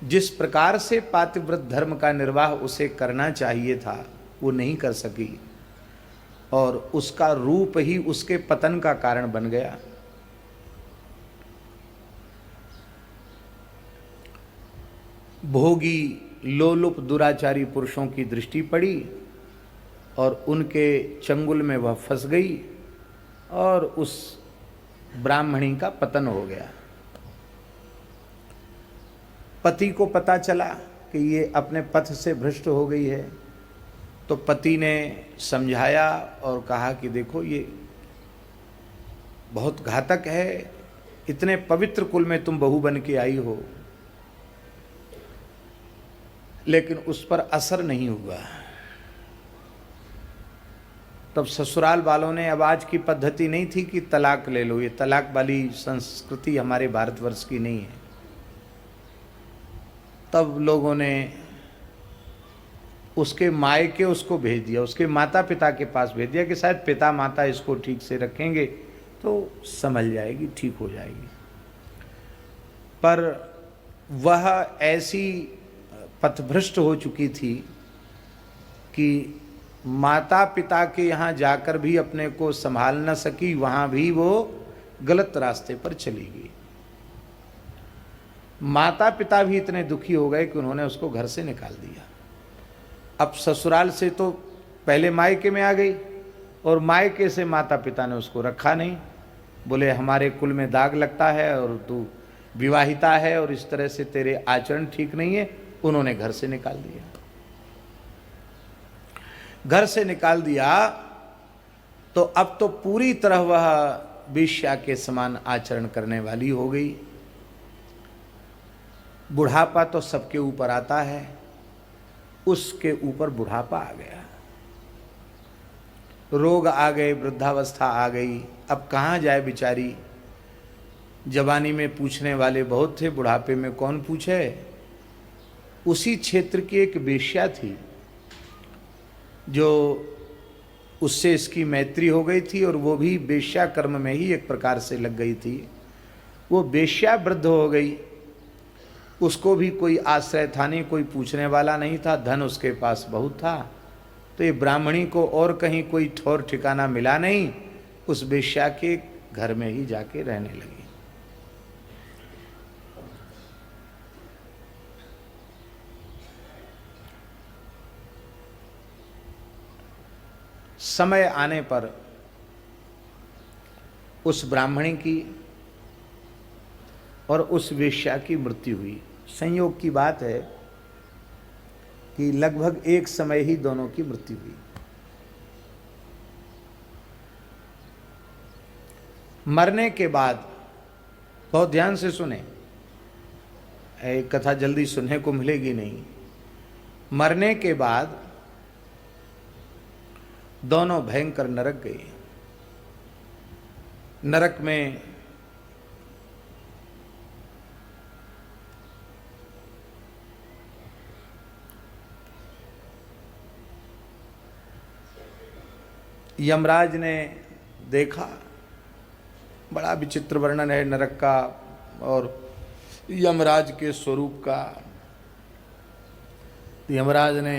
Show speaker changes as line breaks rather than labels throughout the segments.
जिस प्रकार से पातिव्रत धर्म का निर्वाह उसे करना चाहिए था वो नहीं कर सकी, और उसका रूप ही उसके पतन का कारण बन गया। भोगी लोलुप दुराचारी पुरुषों की दृष्टि पड़ी और उनके चंगुल में वह फंस गई और उस ब्राह्मणी का पतन हो गया। पति को पता चला कि ये अपने पथ से भ्रष्ट हो गई है, तो पति ने समझाया और कहा कि देखो ये बहुत घातक है, इतने पवित्र कुल में तुम बहू बन के आई हो, लेकिन उस पर असर नहीं हुआ। तब ससुराल वालों ने, अब आज की पद्धति नहीं थी कि तलाक ले लो, ये तलाक वाली संस्कृति हमारे भारतवर्ष की नहीं है। तब लोगों ने उसके मायके उसको भेज दिया, उसके माता पिता के पास भेज दिया कि शायद पिता माता इसको ठीक से रखेंगे तो संभल जाएगी, ठीक हो जाएगी। पर वह ऐसी पथभ्रष्ट हो चुकी थी कि माता पिता के यहाँ जाकर भी अपने को संभाल न सकी, वहाँ भी वो गलत रास्ते पर चली गई। माता पिता भी इतने दुखी हो गए कि उन्होंने उसको घर से निकाल दिया। अब ससुराल से तो पहले मायके में आ गई और मायके से माता पिता ने उसको रखा नहीं, बोले हमारे कुल में दाग लगता है और तू विवाहिता है और इस तरह से तेरे आचरण ठीक नहीं है। उन्होंने घर से निकाल दिया। घर से निकाल दिया तो अब तो पूरी तरह वह वेश्या के समान आचरण करने वाली हो गई। बुढ़ापा तो सबके ऊपर आता है, उसके ऊपर बुढ़ापा आ गया, रोग आ गए, वृद्धावस्था आ गई। अब कहाँ जाए बेचारी। जवानी में पूछने वाले बहुत थे, बुढ़ापे में कौन पूछे। उसी क्षेत्र की एक वेश्या थी जो उससे इसकी मैत्री हो गई थी और वो भी वेश्या कर्म में ही एक प्रकार से लग गई थी। वो वेश्या वृद्ध हो गई, उसको भी कोई आश्रय था नहीं, कोई पूछने वाला नहीं था, धन उसके पास बहुत था। तो ये ब्राह्मणी को और कहीं कोई ठौर ठिकाना मिला नहीं, उस वेश्या के घर में ही जाके रहने लगी। समय आने पर उस ब्राह्मणी की और उस वेश्या की मृत्यु हुई। संयोग की बात है कि लगभग एक समय ही दोनों की मृत्यु हुई। मरने के बाद, बहुत ध्यान से सुने, एक कथा जल्दी सुनने को मिलेगी नहीं। मरने के बाद दोनों भयंकर नरक गए। नरक में यमराज ने देखा, बड़ा विचित्र वर्णन है नरक का और यमराज के स्वरूप का। यमराज ने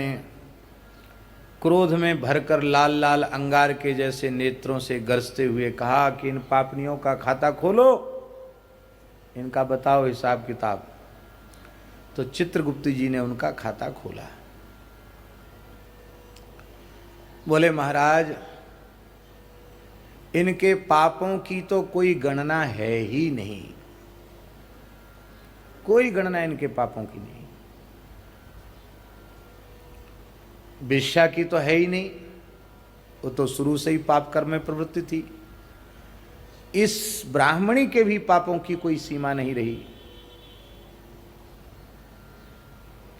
क्रोध में भरकर लाल लाल अंगार के जैसे नेत्रों से गरजते हुए कहा कि इन पापनियों का खाता खोलो, इनका बताओ हिसाब किताब। तो चित्रगुप्त जी ने उनका खाता खोला। बोले महाराज, इनके पापों की तो कोई गणना है ही नहीं, कोई गणना इनके पापों की नहीं। वेश्या की तो है ही नहीं, वो तो शुरू से ही पाप कर्म में प्रवृत्ति थी। इस ब्राह्मणी के भी पापों की कोई सीमा नहीं रही।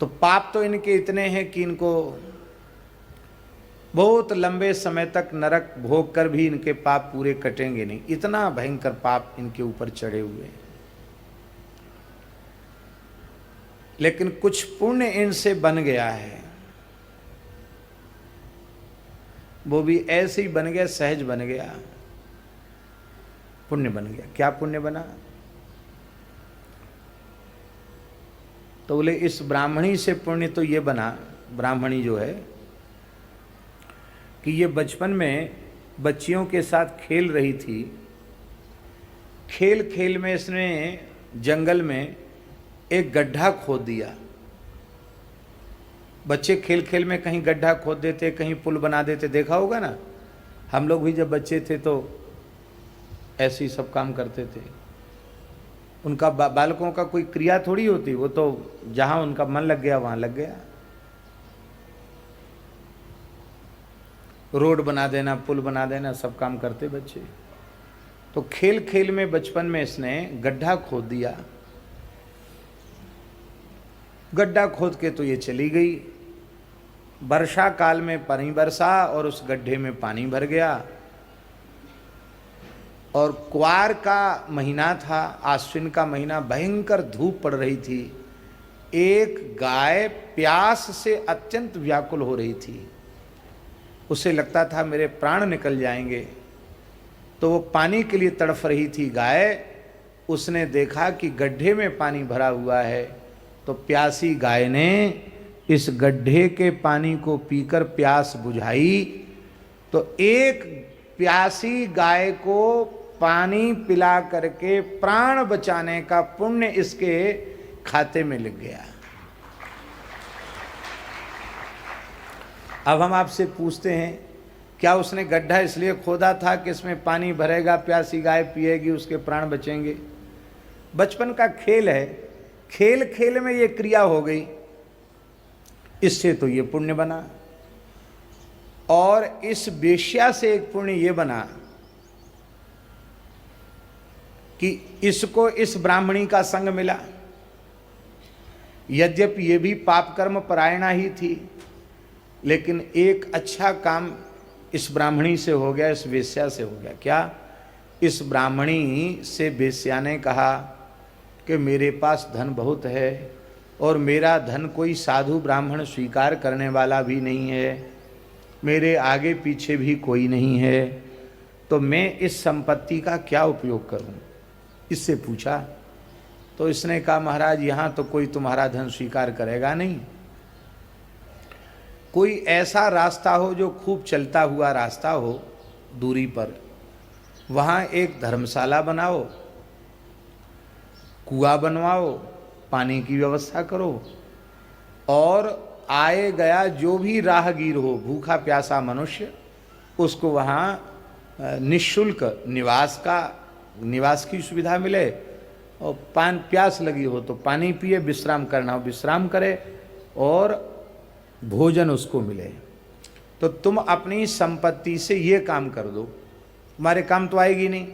तो पाप तो इनके इतने हैं कि इनको बहुत लंबे समय तक नरक भोग कर भी इनके पाप पूरे कटेंगे नहीं, इतना भयंकर पाप इनके ऊपर चढ़े हुए हैं। लेकिन कुछ पुण्य इनसे बन गया है, वो भी ऐसे ही बन गया, सहज बन गया, पुण्य बन गया। क्या पुण्य बना? तो बोले इस ब्राह्मणी से पुण्य तो ये बना, ब्राह्मणी जो है, कि ये बचपन में बच्चियों के साथ खेल रही थी। खेल खेल में इसने जंगल में एक गड्ढा खोद दिया। बच्चे खेल खेल में कहीं गड्ढा खोद देते, कहीं पुल बना देते, देखा होगा ना। हम लोग भी जब बच्चे थे तो ऐसे ही सब काम करते थे। उनका बालकों का कोई क्रिया थोड़ी होती, वो तो जहां उनका मन लग गया वहां लग गया। रोड बना देना, पुल बना देना, सब काम करते बच्चे। तो खेल खेल में बचपन में इसने गड्ढा खोद दिया। गड्ढा खोद के तो ये चली गई। वर्षा काल में पानी बरसा और उस गड्ढे में पानी भर गया। और क्वार का महीना था, आश्विन का महीना, भयंकर धूप पड़ रही थी। एक गाय प्यास से अत्यंत व्याकुल हो रही थी। उसे लगता था मेरे प्राण निकल जाएंगे, तो वो पानी के लिए तड़फ रही थी गाय। उसने देखा कि गड्ढे में पानी भरा हुआ है, तो प्यासी गाय ने इस गड्ढे के पानी को पीकर प्यास बुझाई। तो एक प्यासी गाय को पानी पिला करके प्राण बचाने का पुण्य इसके खाते में लग गया। अब हम आपसे पूछते हैं, क्या उसने गड्ढा इसलिए खोदा था कि इसमें पानी भरेगा, प्यासी गाय पिएगी, उसके प्राण बचेंगे? बचपन का खेल है, खेल खेल में ये क्रिया हो गई, इससे तो ये पुण्य बना। और इस वेश्या से एक पुण्य ये बना कि इसको इस ब्राह्मणी का संग मिला। यद्यपि ये भी पाप कर्म परायणा ही थी, लेकिन एक अच्छा काम इस ब्राह्मणी से हो गया, इस वेश्या से हो गया। क्या? इस ब्राह्मणी से वेश्या ने कहा कि मेरे पास धन बहुत है और मेरा धन कोई साधु ब्राह्मण स्वीकार करने वाला भी नहीं है, मेरे आगे पीछे भी कोई नहीं है, तो मैं इस संपत्ति का क्या उपयोग करूं? इससे पूछा। तो इसने कहा महाराज यहाँ तो कोई तुम्हारा धन स्वीकार करेगा नहीं। कोई ऐसा रास्ता हो जो खूब चलता हुआ रास्ता हो दूरी पर, वहाँ एक धर्मशाला बनाओ, कुआं बनवाओ, पानी की व्यवस्था करो, और आए गया जो भी राहगीर हो, भूखा प्यासा मनुष्य, उसको वहाँ निःशुल्क निवास की सुविधा मिले, और प्यास लगी हो तो पानी पिए, विश्राम करना हो विश्राम करे, और भोजन उसको मिले। तो तुम अपनी संपत्ति से ये काम कर दो, तुम्हारे काम तो आएगी नहीं,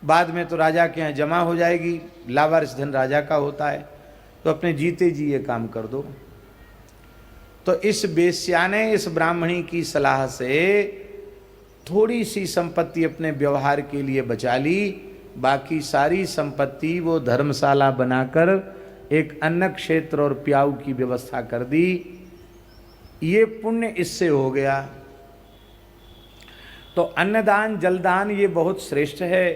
बाद में तो राजा के यहाँ जमा हो जाएगी, लावारिस धन राजा का होता है, तो अपने जीते जी ये काम कर दो। तो इस वेश्या ने इस ब्राह्मणी की सलाह से थोड़ी सी संपत्ति अपने व्यवहार के लिए बचा ली, बाकी सारी संपत्ति वो धर्मशाला बनाकर एक अन्न क्षेत्र और प्याऊ की व्यवस्था कर दी। ये पुण्य इससे हो गया। तो अन्नदान जलदान ये बहुत श्रेष्ठ है,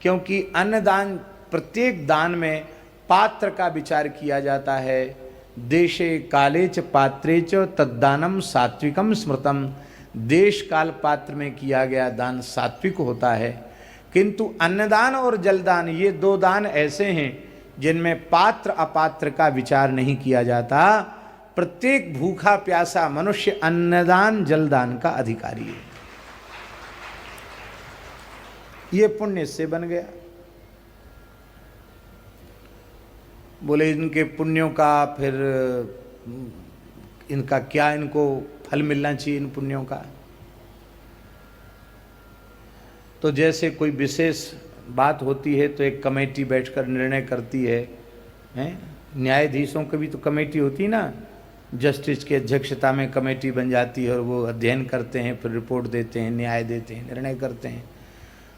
क्योंकि अन्नदान, प्रत्येक दान में पात्र का विचार किया जाता है। देशे काले च पात्रे च तद्दानम सात्विकम स्मृतम। देश काल पात्र में किया गया दान सात्विक होता है, किंतु अन्नदान और जलदान ये दो दान ऐसे हैं जिनमें पात्र अपात्र का विचार नहीं किया जाता। प्रत्येक भूखा प्यासा मनुष्य अन्नदान जलदान का अधिकारी है। ये पुण्य से बन गया। बोले इनके पुण्यों का फिर इनका क्या, इनको फल मिलना चाहिए इन पुण्यों का? तो जैसे कोई विशेष बात होती है तो एक कमेटी बैठकर निर्णय करती है, हैं? न्यायाधीशों की भी तो कमेटी होती है ना, जस्टिस की अध्यक्षता में कमेटी बन जाती है और वो अध्ययन करते हैं, फिर रिपोर्ट देते हैं, न्याय देते हैं, निर्णय करते हैं।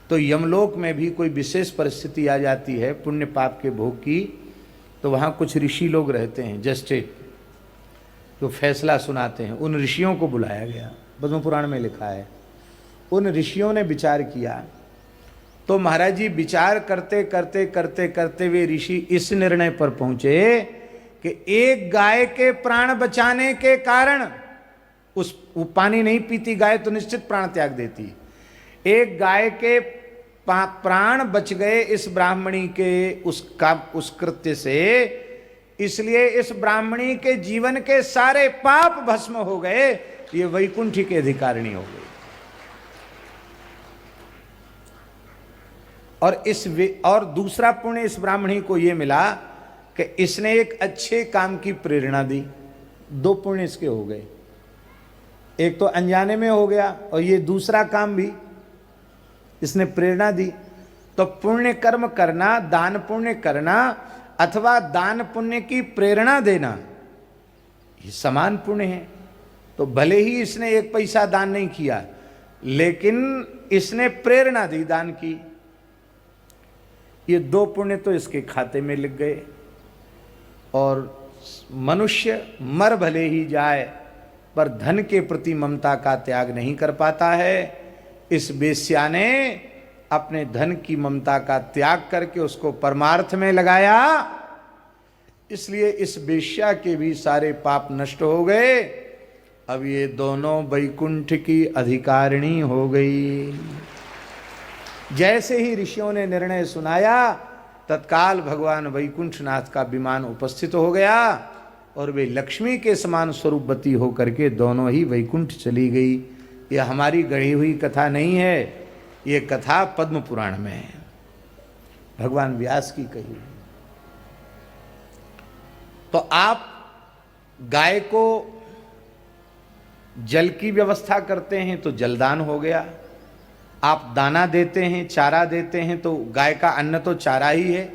तो यमलोक में भी कोई विशेष परिस्थिति आ जाती है पुण्य पाप के भोग की, तो वहाँ कुछ ऋषि लोग रहते हैं, जस्टिस, जो फैसला सुनाते हैं। उन ऋषियों को बुलाया गया, पद्म पुराण में लिखा है। उन ऋषियों ने विचार किया, तो महाराज जी विचार करते करते करते करते वे ऋषि इस निर्णय पर पहुँचे कि एक गाय के प्राण बचाने के कारण, वो पानी नहीं पीती गाय तो निश्चित प्राण त्याग देती, एक गाय के प्राण बच गए इस ब्राह्मणी के उस कृत्य से, इसलिए इस ब्राह्मणी के जीवन के सारे पाप भस्म हो गए, ये वैकुंठ के अधिकारिणी हो गई। और दूसरा पुण्य इस ब्राह्मणी को यह मिला कि इसने एक अच्छे काम की प्रेरणा दी। दो पुण्य इसके हो गए, एक तो अनजाने में हो गया और ये दूसरा काम भी इसने प्रेरणा दी। तो पुण्य कर्म करना, दान पुण्य करना अथवा दान पुण्य की प्रेरणा देना, ये समान पुण्य है। तो भले ही इसने एक पैसा दान नहीं किया, लेकिन इसने प्रेरणा दी दान की, ये दो पुण्य तो इसके खाते में लिख गए। और मनुष्य मर भले ही जाए पर धन के प्रति ममता का त्याग नहीं कर पाता है। इस वेश्या ने अपने धन की ममता का त्याग करके उसको परमार्थ में लगाया, इसलिए इस वेश्या के भी सारे पाप नष्ट हो गए। अब ये दोनों वैकुंठ की अधिकारिणी हो गई। जैसे ही ऋषियों ने निर्णय सुनाया, तत्काल भगवान वैकुंठनाथ का विमान उपस्थित हो गया और वे लक्ष्मी के समान स्वरूपवती होकर के दोनों ही वैकुंठ चली गई। यह हमारी गढ़ी हुई कथा नहीं है, ये कथा पद्म पुराण में है, भगवान व्यास की कही। तो आप गाय को जल की व्यवस्था करते हैं तो जलदान हो गया, आप दाना देते हैं, चारा देते हैं, तो गाय का अन्न तो चारा ही है,